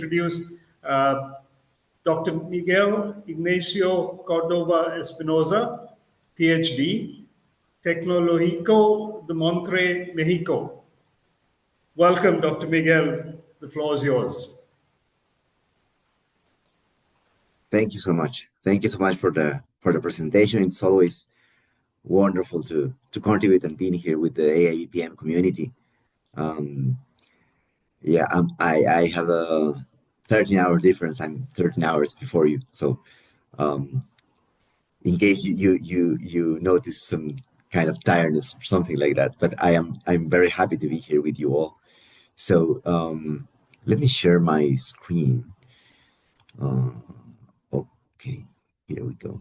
introduce Dr. Miguel Ignacio Córdova Espinoza, Ph.D., Tecnológico de Monterrey, Mexico. Welcome, Dr. Miguel. The floor is yours. Thank you so much. Thank you so much for the presentation. It's always wonderful to contribute and being here with the AIB-PM community. Yeah, I have a 13-hour difference. I'm 13 hours before you. So in case you notice some kind of tiredness or something like that, but I'm very happy to be here with you all. So let me share my screen. Okay, here we go.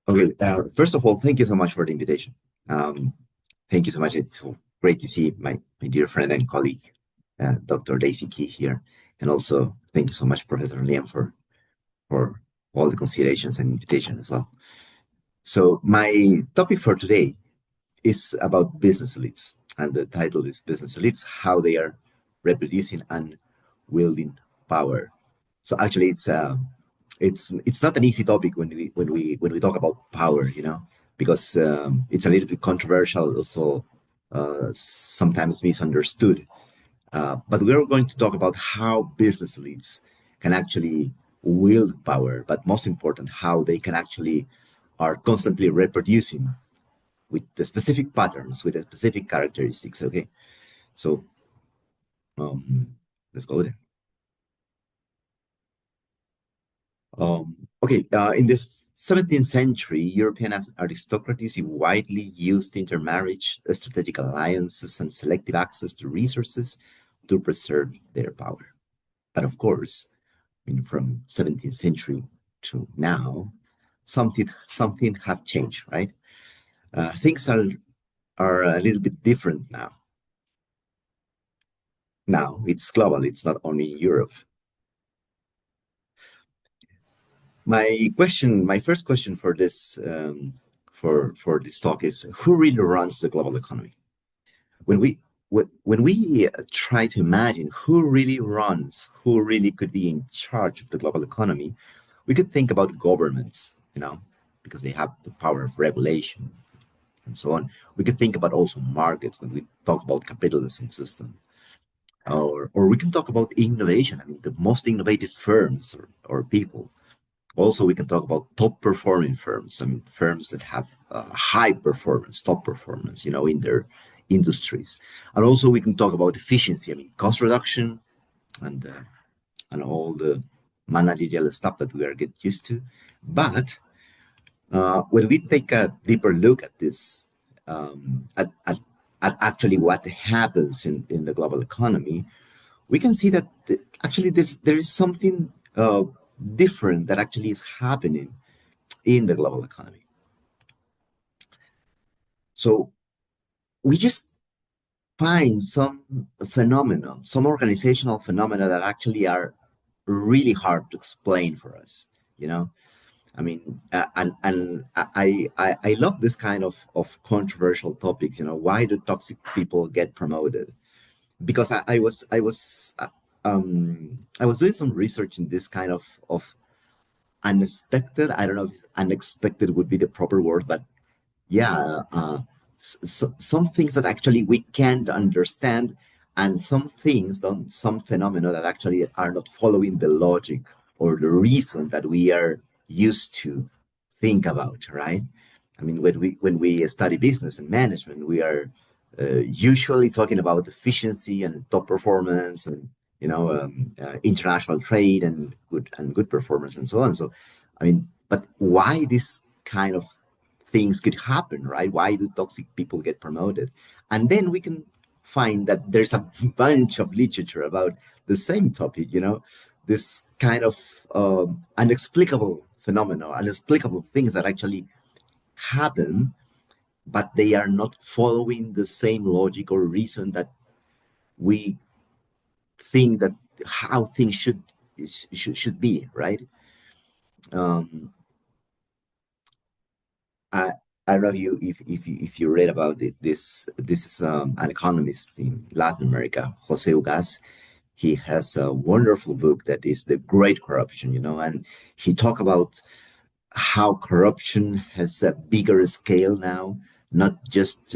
Okay, first of all, thank you so much for the invitation. Thank you so much. It's so great to see my dear friend and colleague, Dr. Daisy Key here. And also, thank you so much, Professor Liam, for all the considerations and invitation as well. So my topic for today is about business elites. And the title is Business Elites, How They Are Reproducing and Wielding Power. So actually, it's not an easy topic when we talk about power, because it's a little bit controversial, also sometimes misunderstood. But we're going to talk about how business elites can actually wield power, but most important, how they can actually are constantly reproducing with the specific patterns, with the specific characteristics. Okay, so let's go there. Okay, in the 17th century, European aristocracy widely used intermarriage, strategic alliances, and selective access to resources to preserve their power. But of course, from 17th century to now, something have changed, right? Things are a little bit different now. Now it's global; it's not only Europe. My first question for this for this talk is: who really runs the global economy? When we try to imagine who really could be in charge of the global economy, we could think about governments, because they have the power of regulation and so on. We could think about also markets when we talk about capitalism system, or we can talk about innovation. The most innovative firms or people. Also, we can talk about top performing firms. Firms that have high performance, top performance, in their industries. And also we can talk about efficiency. Cost reduction and all the managerial stuff that we are getting used to. But when we take a deeper look at this, at actually what happens in the global economy, we can see that actually there is something different that actually is happening in the global economy. So we just find some phenomena, some organizational phenomena that actually are really hard to explain for us, and I love this kind of controversial topics. Why do toxic people get promoted? Because I was doing some research in this kind of unexpected. I don't know if unexpected would be the proper word, but yeah, some things that actually we can't understand, and some phenomena that actually are not following the logic or the reason that we are used to think about, right? When we study business and management, we are usually talking about efficiency and top performance and international trade and good performance and so on. So, but why this kind of things could happen, right? Why do toxic people get promoted? And then we can find that there's a bunch of literature about the same topic, this kind of unexplicable phenomena, unexplicable things that actually happen, but they are not following the same logic or reason that we think that how things should be, right? I don't know if you read about it. This is an economist in Latin America, Jose Ugas. He has a wonderful book that is The Great Corruption, and he talk about how corruption has a bigger scale now, not just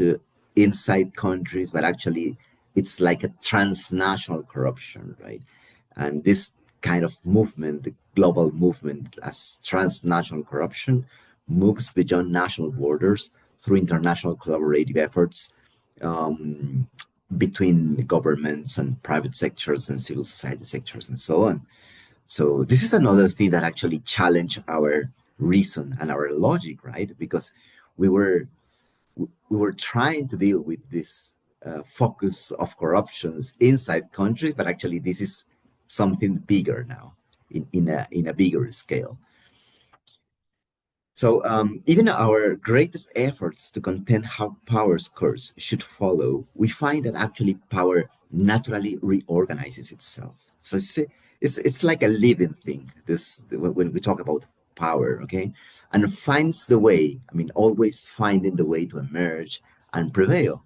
inside countries, but actually it's like a transnational corruption, right? And this kind of movement, the global movement as transnational corruption, moves beyond national borders through international collaborative efforts um, between governments and private sectors and civil society sectors and so on. So this is another thing that actually challenged our reason and our logic, right? Because we were we were trying to deal with this focus of corruptions inside countries, but actually this is something bigger now in a bigger scale. So even our greatest efforts to contain how power's course should follow, we find that actually power naturally reorganizes itself. So it's like a living thing. This when we talk about power, okay, and finds the way. I mean, always finding the way to emerge and prevail.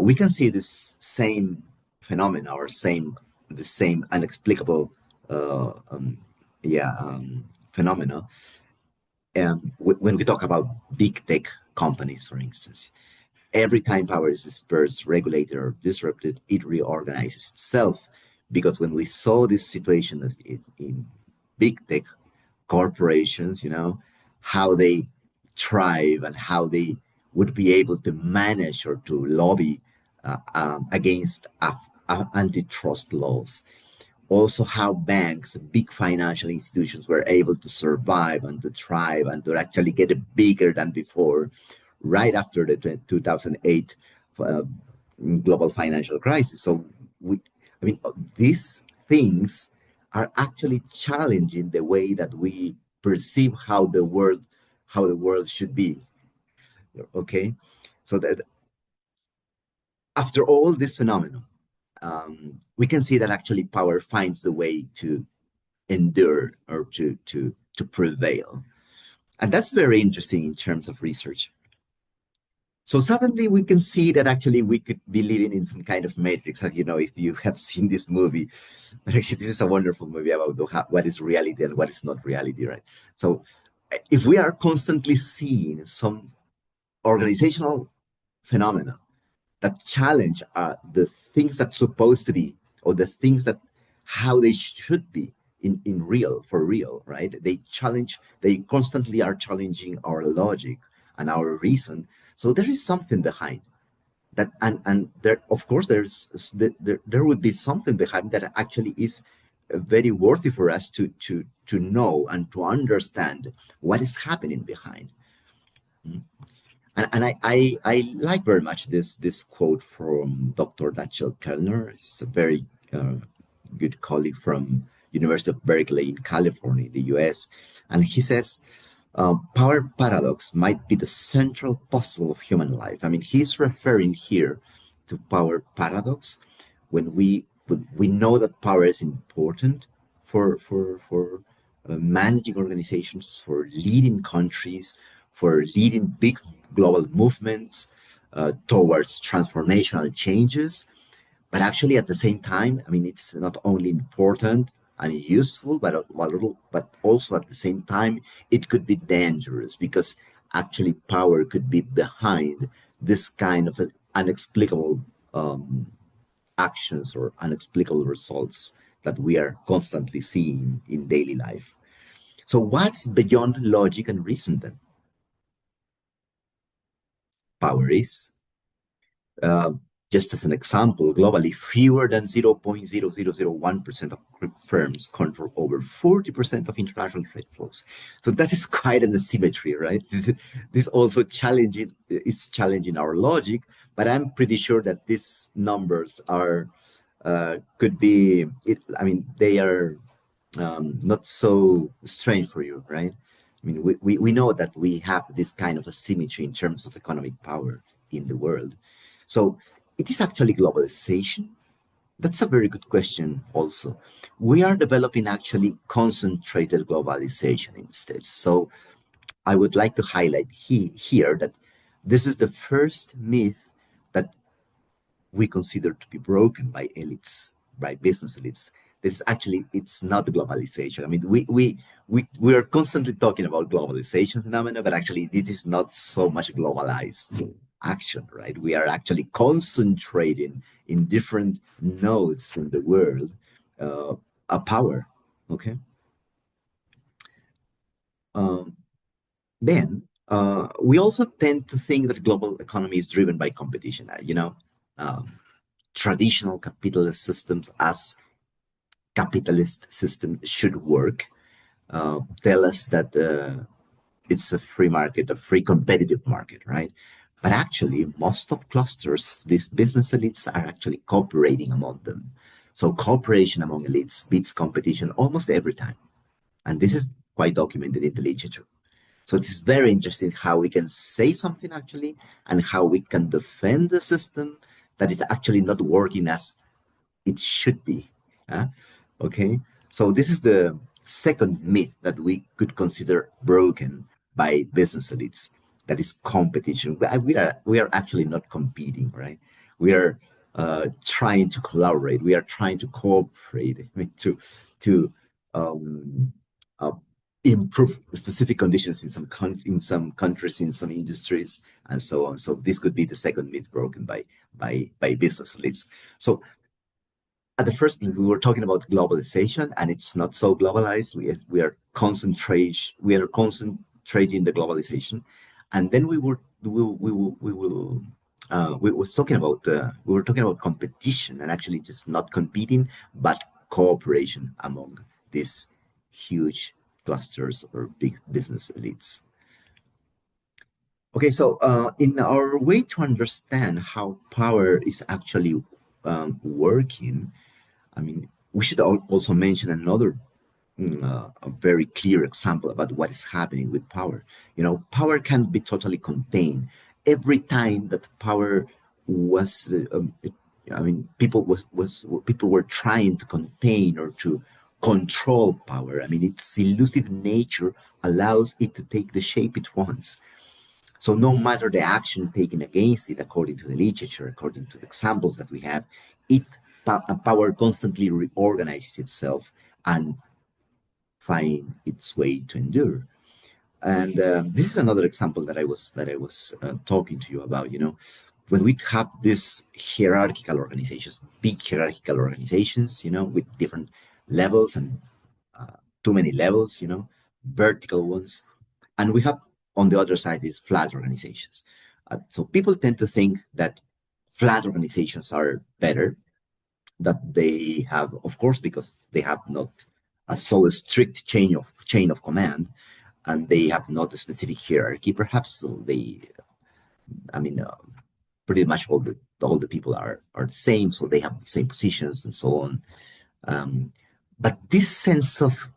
We can see this same phenomena or the same inexplicable, uh, um, phenomena when we talk about big tech companies, for instance. Every time power is dispersed, regulated, or disrupted, it reorganizes itself. Because when we saw this situation in big tech corporations, how they thrive and how they would be able to manage or to lobby against antitrust laws. Also, how banks, big financial institutions, were able to survive and to thrive and to actually get bigger than before, right after the 2008 uh, global financial crisis. So, I mean, these things are actually challenging the way that we perceive how the world should be. Okay, so that after all this phenomenon, we can see that actually power finds the way to endure or to prevail. And that's very interesting in terms of research. So suddenly we can see that actually we could be living in some kind of matrix. As you know, if you have seen this movie, but actually this is a wonderful movie about what is reality and what is not reality, right? So if we are constantly seeing some organizational phenomena that challenge the things that's supposed to be or the things that how they should be in real for real, right? They constantly are challenging our logic and our reason. So there is something behind that, and there of course there would be something behind that actually is very worthy for us to know and to understand what is happening behind. And I like very much this quote from Dr. Rachel Kellner. He's a very good colleague from University of Berkeley in California, the US. And he says, power paradox might be the central puzzle of human life. I mean, he's referring here to power paradox when we know that power is important for managing organizations, for leading countries, for leading big global movements towards transformational changes. But actually, at the same time, I mean, it's not only important and useful, but also at the same time, it could be dangerous because actually power could be behind this kind of unexplicable actions or unexplicable results that we are constantly seeing in daily life. So, what's beyond logic and reason then? Power is. Uh, just as an example, globally, fewer than 0.0001% of firms control over 40% of international trade flows. So that is quite an asymmetry, right? This also is challenging our logic, but I'm pretty sure that these numbers are could be. I mean, they are not so strange for you, right? I mean, we know that we have this kind of asymmetry in terms of economic power in the world. So it is actually globalization. That's a very good question also. We are developing actually concentrated globalization instead. So I would like to highlight here that this is the first myth that we consider to be broken by elites, by business elites. This actually, it's not globalization. I mean, we are constantly talking about globalization phenomena, but actually this is not so much globalized action, right? We are actually concentrating in different nodes in the world a power, okay? Then we also tend to think that global economy is driven by competition. Traditional capitalist systems as capitalist system should work tell us that it's a free market, a free competitive market, right? But actually, most of clusters, these business elites are actually cooperating among them. So cooperation among elites beats competition almost every time. And this is quite documented in the literature. So it's very interesting how we can say something actually and how we can defend the system that is actually not working as it should be. Okay, so this is the second myth that we could consider broken by business elites. That is competition. We are actually not competing, right? We are trying to collaborate. We are trying to cooperate. I mean, to um, uh, improve specific conditions in some countries, in some industries, and so on. So this could be the second myth broken by business elites. So at the first place, we were talking about globalization, and it's not so globalized. We are concentrating the globalization, and then we were talking about competition, and actually just not competing, but cooperation among these huge clusters or big business elites. Okay, so in our way to understand how power is actually working, I mean, we should also mention another a very clear example about what is happening with power. Power can't be totally contained. Every time that power was, I mean, people were trying to contain or to control power. I mean, its elusive nature allows it to take the shape it wants. So no matter the action taken against it, according to the literature, according to the examples that we have, power constantly reorganizes itself and find its way to endure. And this is another example that I was talking to you about. When we have these hierarchical organizations, big hierarchical organizations, with different levels and too many levels, vertical ones, and we have on the other side is flat organizations. So people tend to think that flat organizations are better, that they have, of course, because they have not a so strict chain of command, and they have not a specific hierarchy. Perhaps so I mean, pretty much all the people are the same, so they have the same positions and so on. But this sense of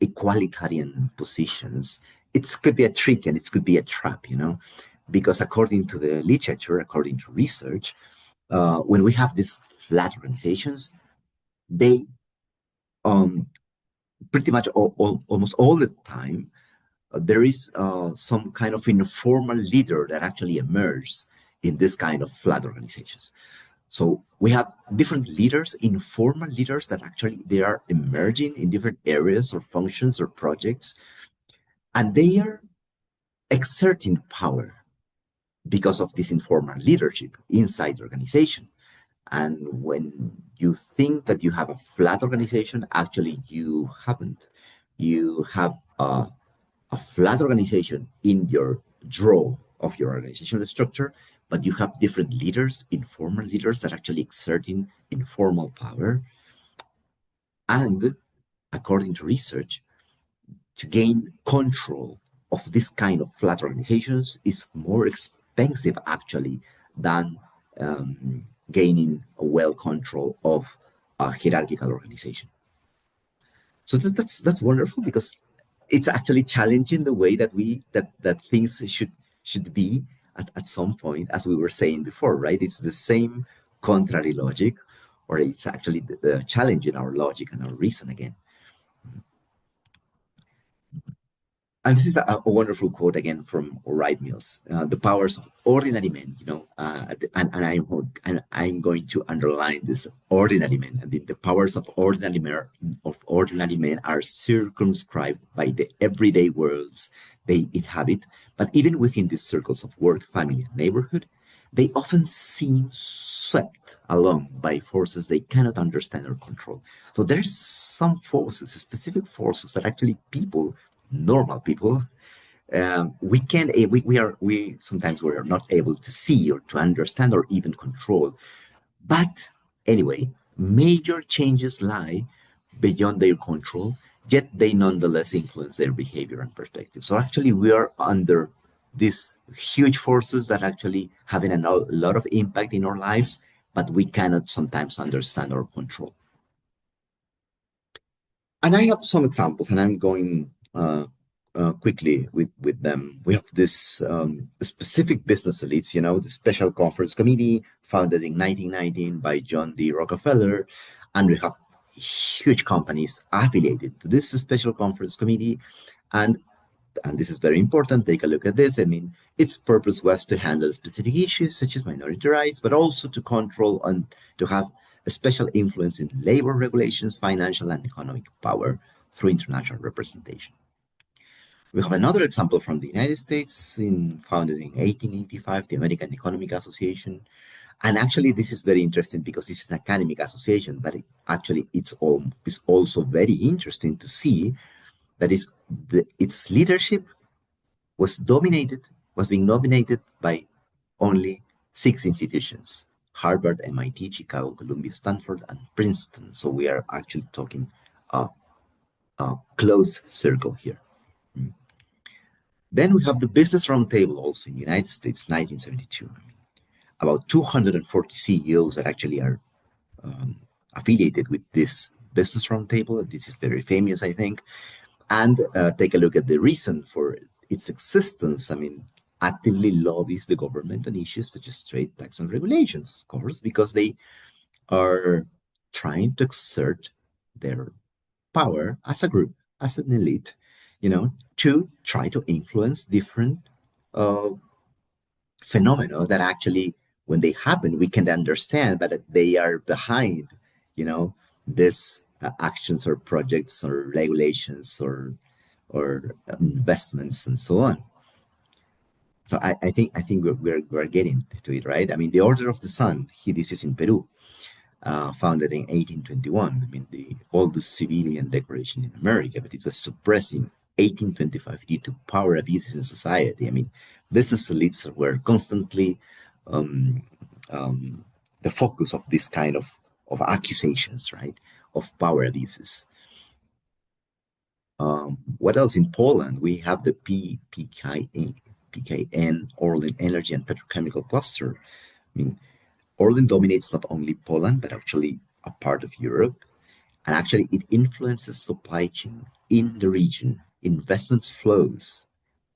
equalitarian positions, it could be a trick and it could be a trap, because according to the literature, according to research, when we have these flat organizations, they pretty much almost all the time, there is some kind of informal leader that actually emerges in this kind of flat organizations. So we have different leaders, informal leaders that actually they are emerging in different areas or functions or projects, and they are exerting power because of this informal leadership inside the organization. And when you think that you have a flat organization, actually you haven't. You have a flat organization in your draw of your organizational structure, but you have different leaders, informal leaders that actually exerting informal power. And according to research, to gain control of this kind of flat organizations is more expensive actually than gaining a well control of a hierarchical organization. So that's wonderful, because it's actually challenging the way that things should be at some point, as we were saying before, right? It's the same contrary logic, or it's actually the challenge in our logic and our reason again. And this is a wonderful quote again from Wright Mills. The powers of ordinary men, and I'm going to underline this: ordinary men. And the powers of ordinary men are circumscribed by the everyday worlds they inhabit. But even within these circles of work, family, and neighborhood, they often seem swept along by forces they cannot understand or control. So there's some forces, specific forces that actually normal people, we sometimes we are not able to see or to understand or even control. But anyway, major changes lie beyond their control, yet they nonetheless influence their behavior and perspective. So actually, we are under these huge forces that actually having a lot of impact in our lives, but we cannot sometimes understand or control. And I have some examples, and I'm going quickly with them. We have this specific business elites, the Special Conference Committee, founded in 1919 by John D. Rockefeller, and we have huge companies affiliated to this Special Conference Committee, and this is very important. Take a look at this. I mean, its purpose was to handle specific issues such as minority rights, but also to control and to have a special influence in labor regulations, financial and economic power through international representation. We have another example from the United States, founded in 1885, the American Economic Association. And actually, this is very interesting because this is an academic association, but it's also very interesting to see that its leadership was being dominated by only 6 institutions: Harvard, MIT, Chicago, Columbia, Stanford, and Princeton. So we are actually talking a close circle here. Then we have the Business Roundtable also in the United States, 1972. About 240 CEOs that actually are affiliated with this Business Roundtable. This is very famous, I think. And take a look at the reason for its existence. I mean, actively lobbies the government on issues such as trade, tax, and regulations, of course, because they are trying to exert their power as a group, as an elite, to try to influence different phenomena that actually, when they happen, we can understand that they are behind, this actions or projects or regulations or investments and so on. So I think we're getting to it, right? I mean, the Order of the Sun. This is in Peru, founded in 1821. I mean, the oldest civilian decoration in America, but it was suppressed in 1825 due to power abuses in society. I mean, business elites were constantly the focus of this kind of accusations, right, of power abuses. What else? In Poland, we have the PKN, Orlen Energy and Petrochemical Cluster. I mean, Orlen dominates not only Poland, but actually a part of Europe. And actually, it influences supply chain in the region, investments flows,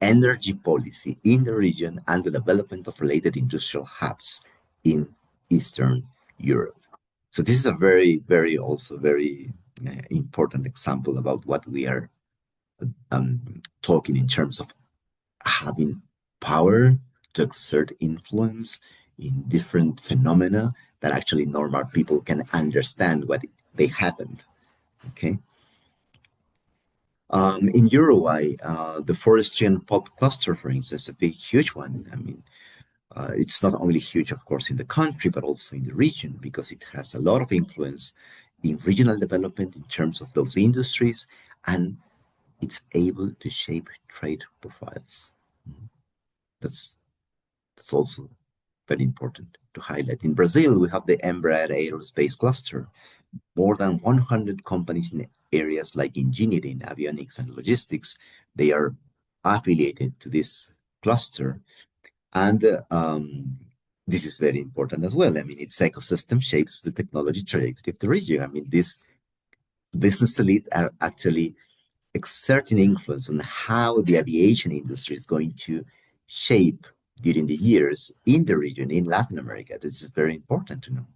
energy policy in the region, and the development of related industrial hubs in Eastern Europe. So this is a very, very important example about what we are talking in terms of having power to exert influence in different phenomena that actually normal people can understand what they happened. Okay. In Uruguay, the forestry and pulp cluster, for instance, is a big, huge one. I mean, it's not only huge, of course, in the country, but also in the region, because it has a lot of influence in regional development in terms of those industries, and it's able to shape trade profiles. That's also very important to highlight. In Brazil, we have the Embraer Aerospace Cluster. More than 100 companies in areas like engineering, avionics, and logistics, they are affiliated to this cluster. And this is very important as well. I mean, its ecosystem shapes the technology trajectory of the region. I mean, this business elite are actually exerting influence on how the aviation industry is going to shape during the years in the region, in Latin America. This is very important to know.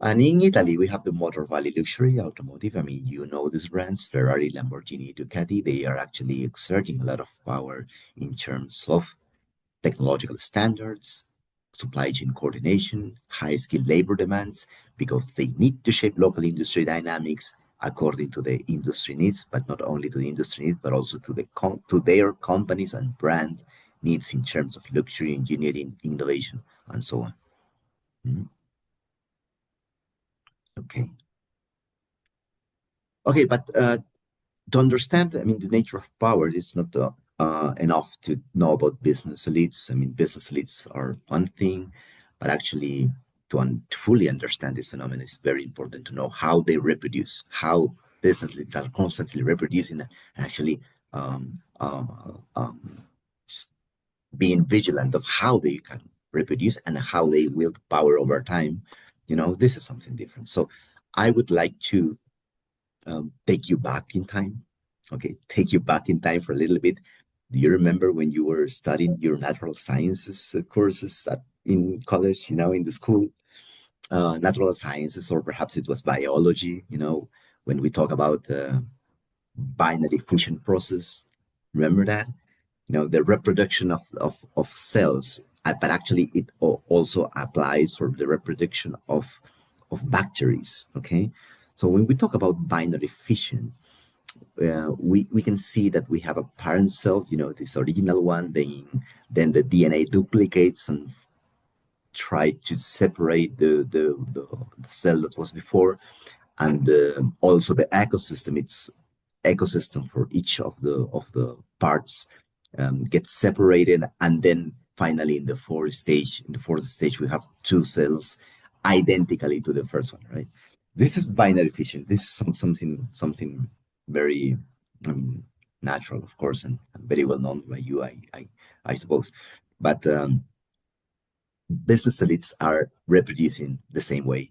And in Italy, we have the Motor Valley Luxury Automotive. I mean, you know these brands, Ferrari, Lamborghini, Ducati. They are actually exerting a lot of power in terms of technological standards, supply chain coordination, high-skilled labor demands, because they need to shape local industry dynamics according to the industry needs, but not only to the industry needs, but also to their companies and brand needs in terms of luxury engineering, innovation, and so on. Okay. Okay, but to understand, I mean, the nature of power is not enough to know about business elites. I mean, business elites are one thing, but actually to fully understand this phenomenon, it's very important to know how they reproduce, how business elites are constantly reproducing and actually um, uh, um, being vigilant of how they can reproduce and how they wield power over time. You know, this is something different. So I would like to take you back in time. Okay, take you back in time for a little bit. Do you remember when you were studying your natural sciences courses in college, you know, in the school? Natural sciences, or perhaps it was biology, you know, when we talk about binary fission process. Remember that? You know, the reproduction of cells, but actually it also applies for the reproduction of bacteria, okay? So when we talk about binary fission, we can see that we have a parent cell, you know, this original one, then the DNA duplicates and try to separate the cell that was before, and also the ecosystem. It's ecosystem for each of the parts gets separated, and then finally in the fourth stage, we have two cells identically to the first one, right? This is binary fission. This is something very, I mean, natural, of course, and very well known by you, I suppose. But business elites are reproducing the same way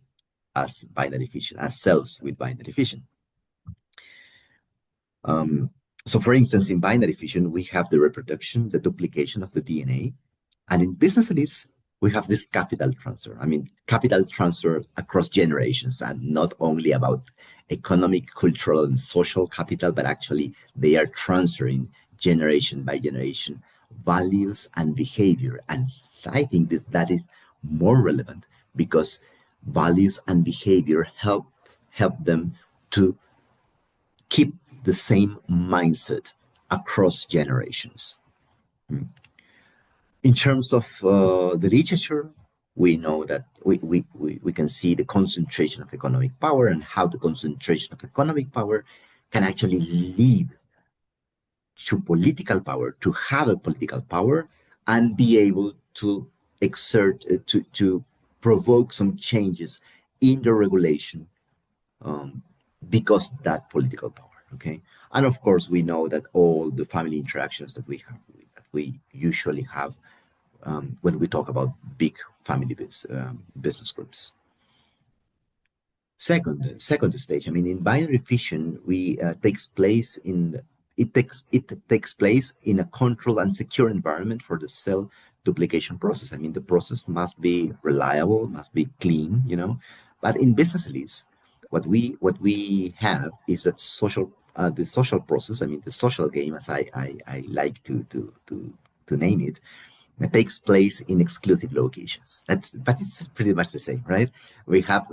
as binary fission, as cells with binary fission. So for instance, in binary fission, we have the reproduction, the duplication of the DNA. And in business elites, we have this capital transfer. I mean, capital transfer across generations, and not only about economic, cultural, and social capital, but actually they are transferring generation by generation values and behavior. And I think that is more relevant because values and behavior help them to keep the same mindset across generations. In terms of the literature, we know that we can see the concentration of economic power and how the concentration of economic power can actually lead to political power, to have a political power and be able to exert, to provoke some changes in the regulation because that political power, okay? And of course, we know that all the family interactions that we usually have when we talk about big family business groups. Second stage, I mean, in binary fission, it takes place in a controlled and secure environment for the cell duplication process. I mean, the process must be reliable, must be clean, you know. But in business elites, what we have is that the social process. I mean, the social game, as I like to name it, that takes place in exclusive locations. But it's pretty much the same, right? We have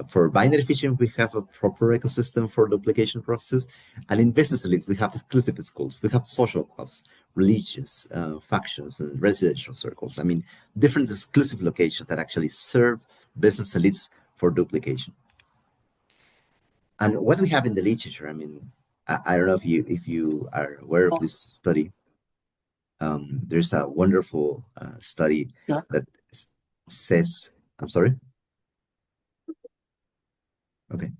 for binary fission, we have a proper ecosystem for duplication process, and in business elites, we have exclusive schools, we have social clubs, religious factions, and residential circles. I mean, different exclusive locations that actually serve business elites for duplication. And what we have in the literature, I mean, I don't know if you are aware of this study. There's a wonderful study that says, I'm sorry. Okay.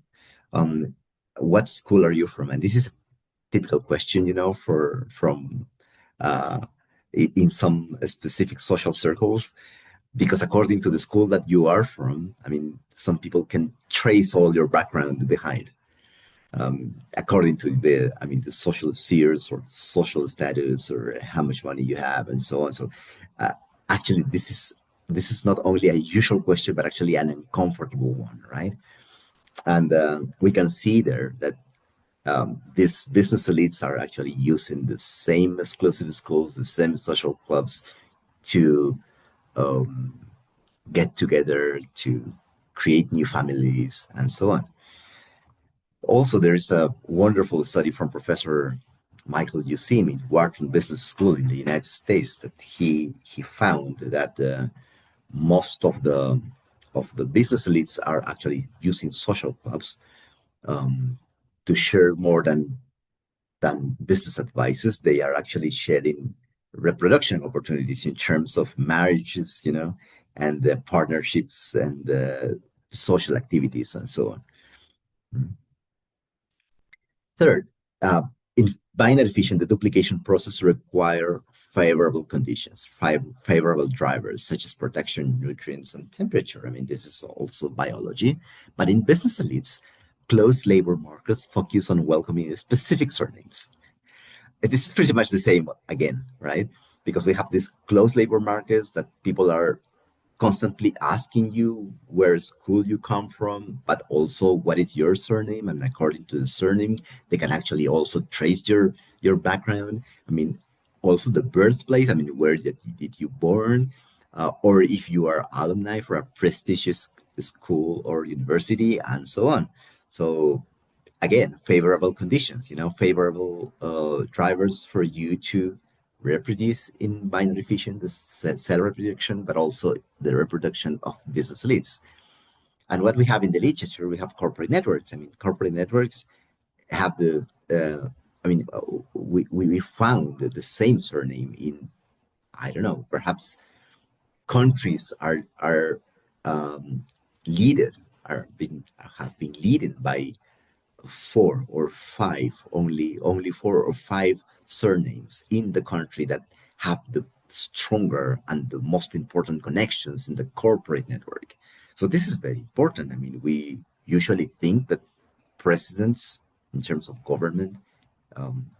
What school are you from? And this is a typical question, you know, from uh, in some specific social circles, because according to the school that you are from, I mean, some people can trace all your background behind. According to the social spheres or social status or how much money you have and so on. So actually, this is this is not only a usual question, but actually an uncomfortable one, right? And we can see there that these business elites are actually using the same exclusive schools, the same social clubs to get together, to create new families, and so on. Also, there is a wonderful study from Professor Michael Useem in Wharton Business School in the United States that he found that most of the business elites are actually using social clubs to share more than business advices. They are actually sharing reproduction opportunities in terms of marriages, and partnerships and social activities and so on. Third, in binary fission, the duplication process require favorable conditions, favorable drivers such as protection, nutrients, and temperature. I mean, this is also biology. But in business elites, closed labor markets focus on welcoming specific surnames. It is pretty much the same again, right? Because we have these closed labor markets that people are constantly asking you where school you come from, but also what is your surname. And according to the surname, they can actually also trace your background. I mean, also the birthplace. I mean, where did you born? Or if you are alumni for a prestigious school or university, and so on. So again, favorable conditions, favorable drivers for you to reproduce in binary fission, the cell reproduction, but also the reproduction of business leads. And what we have in the literature, we have corporate networks. I mean, corporate networks have we found the same surname in, I don't know, perhaps countries leaded, have been led by four or five, only four or five surnames in the country that have the stronger and the most important connections in the corporate network. So this is very important. I mean, we usually think that presidents, in terms of government,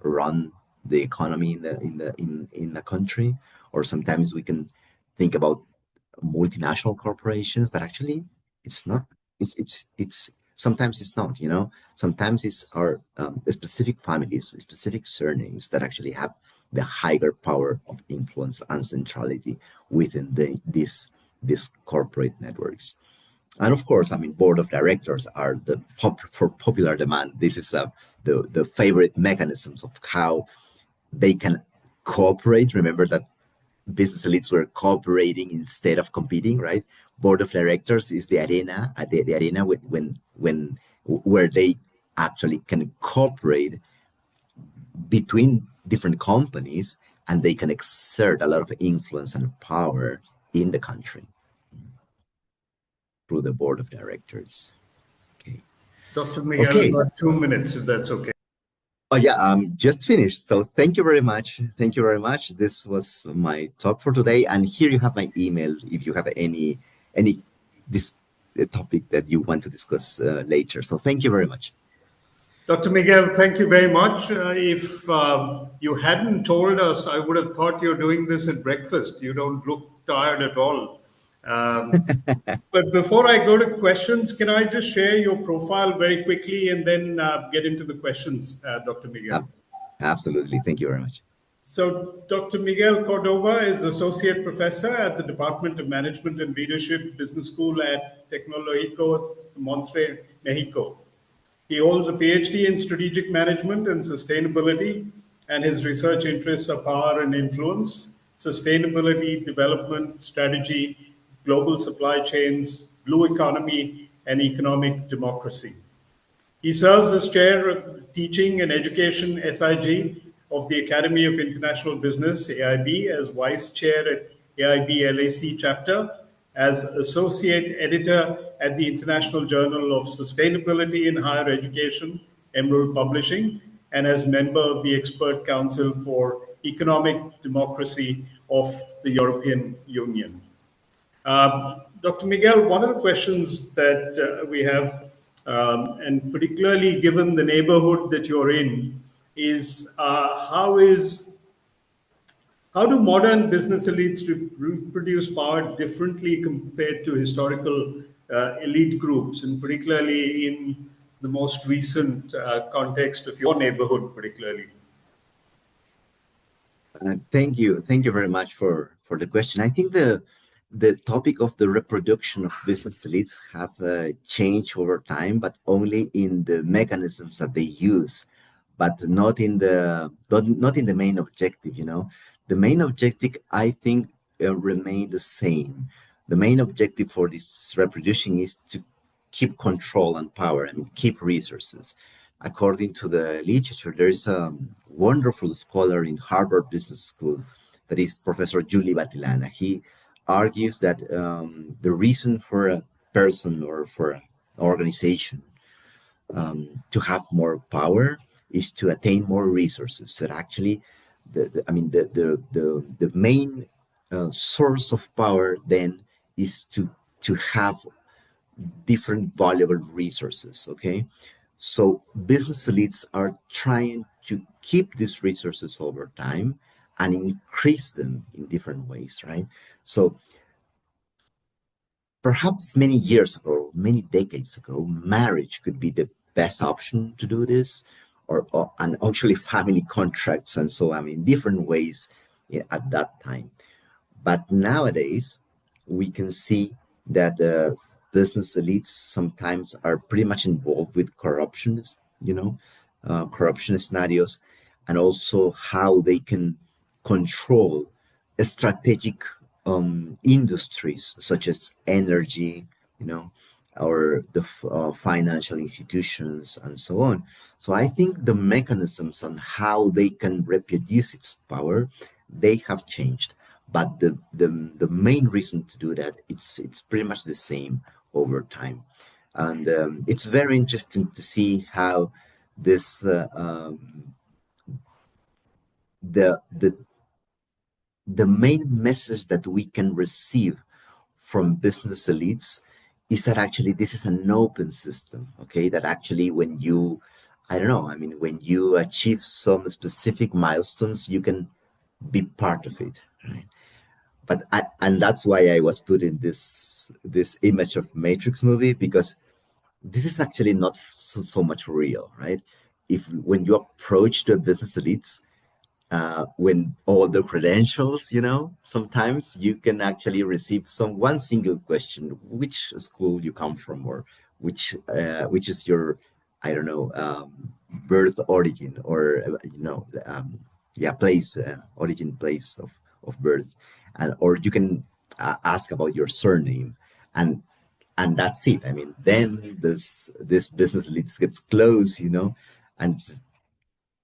run the economy in a country, or sometimes we can think about multinational corporations, but actually it's not. It's sometimes it's not. Sometimes it's our specific families, specific surnames that actually have the higher power of influence and centrality within these corporate networks. And of course, I mean, board of directors are for popular demand. This is the favorite mechanisms of how they can cooperate. Remember that business elites were cooperating instead of competing, right? Board of directors is the arena, the arena where they actually can cooperate between different companies, and they can exert a lot of influence and power in the country through the board of directors. Okay. Dr. Miguel, about 2 minutes, if that's okay. Oh yeah, just finished. So thank you very much. Thank you very much. This was my talk for today, and here you have my email if you have any this topic that you want to discuss later. So thank you very much. Dr. Miguel, thank you very much. If you hadn't told us, I would have thought you're doing this at breakfast. You don't look tired at all. But before I go to questions, can I just share your profile very quickly and then get into the questions, Dr. Miguel? Absolutely. Thank you very much. So Dr. Miguel Córdova is Associate Professor at the Department of Management and Leadership Business School at Tecnológico, Monterrey, Mexico. He holds a Ph.D. in Strategic Management and Sustainability, and his research interests are power and influence, sustainability, development, strategy, global supply chains, blue economy, and economic democracy. He serves as chair of teaching and education SIG of the Academy of International Business, AIB, as vice chair at AIB-LAC chapter, as associate editor at the International Journal of Sustainability in Higher Education, Emerald Publishing, and as member of the Expert Council for Economic Democracy of the European Union. Dr. Miguel, one of the questions that we have, and particularly given the neighborhood that you're in, is how How do modern business elites reproduce power differently compared to historical elite groups, and particularly in the most recent context of your neighborhood, particularly? Thank you very much for the question. I think the topic of the reproduction of business elites have changed over time, but only in the mechanisms that they use, but not in the main objective. You know, the main objective I think remain the same. The main objective for this reproduction is to keep control and power. I mean, keep resources. According to the literature, there is a wonderful scholar in Harvard Business School that is Professor Julie Batilana. He argues that the reason for a person or for an organization to have more power is to attain more resources. So actually, the main source of power then is to have different valuable resources. Okay, so business elites are trying to keep these resources over time and increase them in different ways, right? So perhaps many years ago, many decades ago, marriage could be the best option to do this, or and actually family contracts and so on, in different ways at that time. But nowadays, we can see that business elites sometimes are pretty much involved with corruption scenarios, and also how they can control strategic industries such as energy, you know, or the financial institutions and so on. So I think the mechanisms on how they can reproduce its power, they have changed. But the main reason to do that, it's pretty much the same over time. And it's very interesting to see how this the the the main message that we can receive from business elites is that actually this is an open system. Okay, that actually when you, I don't know, I mean, when you achieve some specific milestones, you can be part of it, right? And that's why I was putting this image of Matrix movie, because this is actually not so much real, right? If when you approach the business elites, when all the credentials, sometimes you can actually receive one single question: which school you come from, or which is your, I don't know, birth origin, or yeah, place, origin place of birth, and or you can ask about your surname, and that's it. I mean, then this business elites gets close, and it's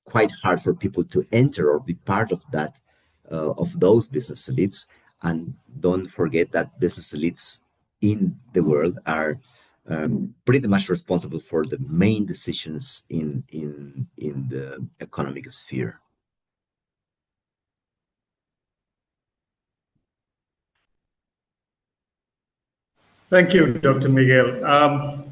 quite hard for people to enter or be part of that, of those business elites. And don't forget that business elites in the world are pretty much responsible for the main decisions in the economic sphere. Thank you, Dr. Miguel.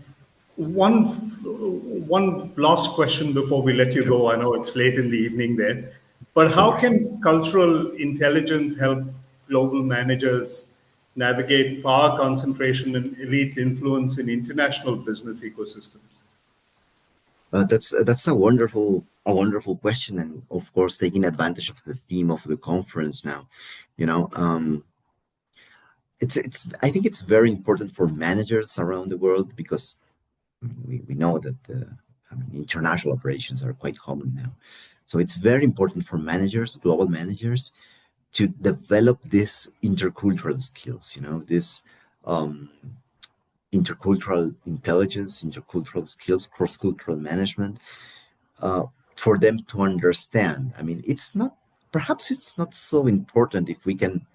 One last question before we let you go. I know it's late in the evening there, but how can cultural intelligence help global managers navigate power concentration and elite influence in international business ecosystems? That's a wonderful question, and of course, taking advantage of the theme of the conference now, you know. It's I think it's very important for managers around the world, because we know that international operations are quite common now. So it's very important for managers, global managers, to develop these intercultural skills, this intercultural intelligence, intercultural skills, cross-cultural management, for them to understand. I mean, perhaps it's not so important if we can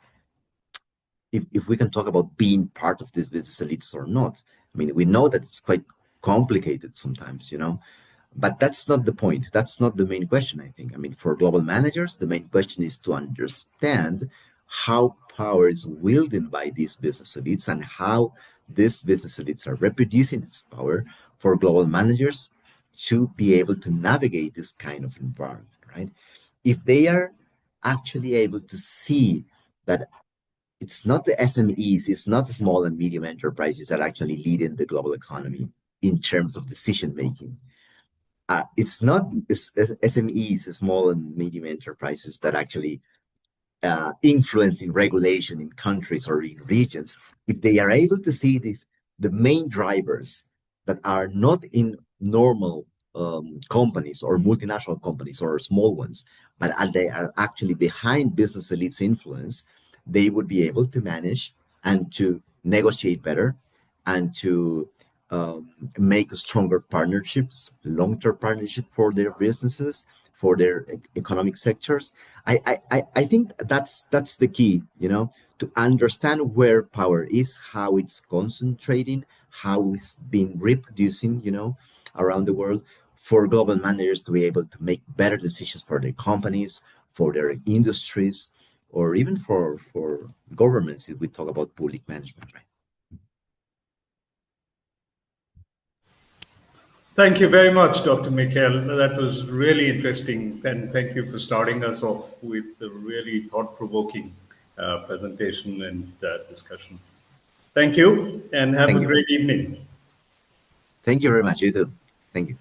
talk about being part of this business elites or not. I mean, we know that it's quite complicated sometimes, but that's not the point. That's not the main question, I think. I mean, for global managers, the main question is to understand how power is wielded by these business elites, and how these business elites are reproducing its power for global managers to be able to navigate this kind of environment, right? If they are actually able to see that it's not the SMEs, it's not the small and medium enterprises that actually lead in the global economy in terms of decision making. It's not SMEs, small and medium enterprises, that actually influence in regulation in countries or in regions. If they are able to see this, the main drivers that are not in normal companies or multinational companies or small ones, but they are actually behind business elites' influence, they would be able to manage and to negotiate better and to make stronger partnerships, long-term partnerships for their businesses, for their economic sectors. I think that's the key, to understand where power is, how it's concentrating, how it's been reproducing, around the world, for global managers to be able to make better decisions for their companies, for their industries, or even for governments if we talk about public management, right? Thank you very much, Dr. Miguel. That was really interesting. And thank you for starting us off with the really thought-provoking presentation and discussion. Thank you, and have Thank a you. great evening. Thank you very much. You too. Thank you.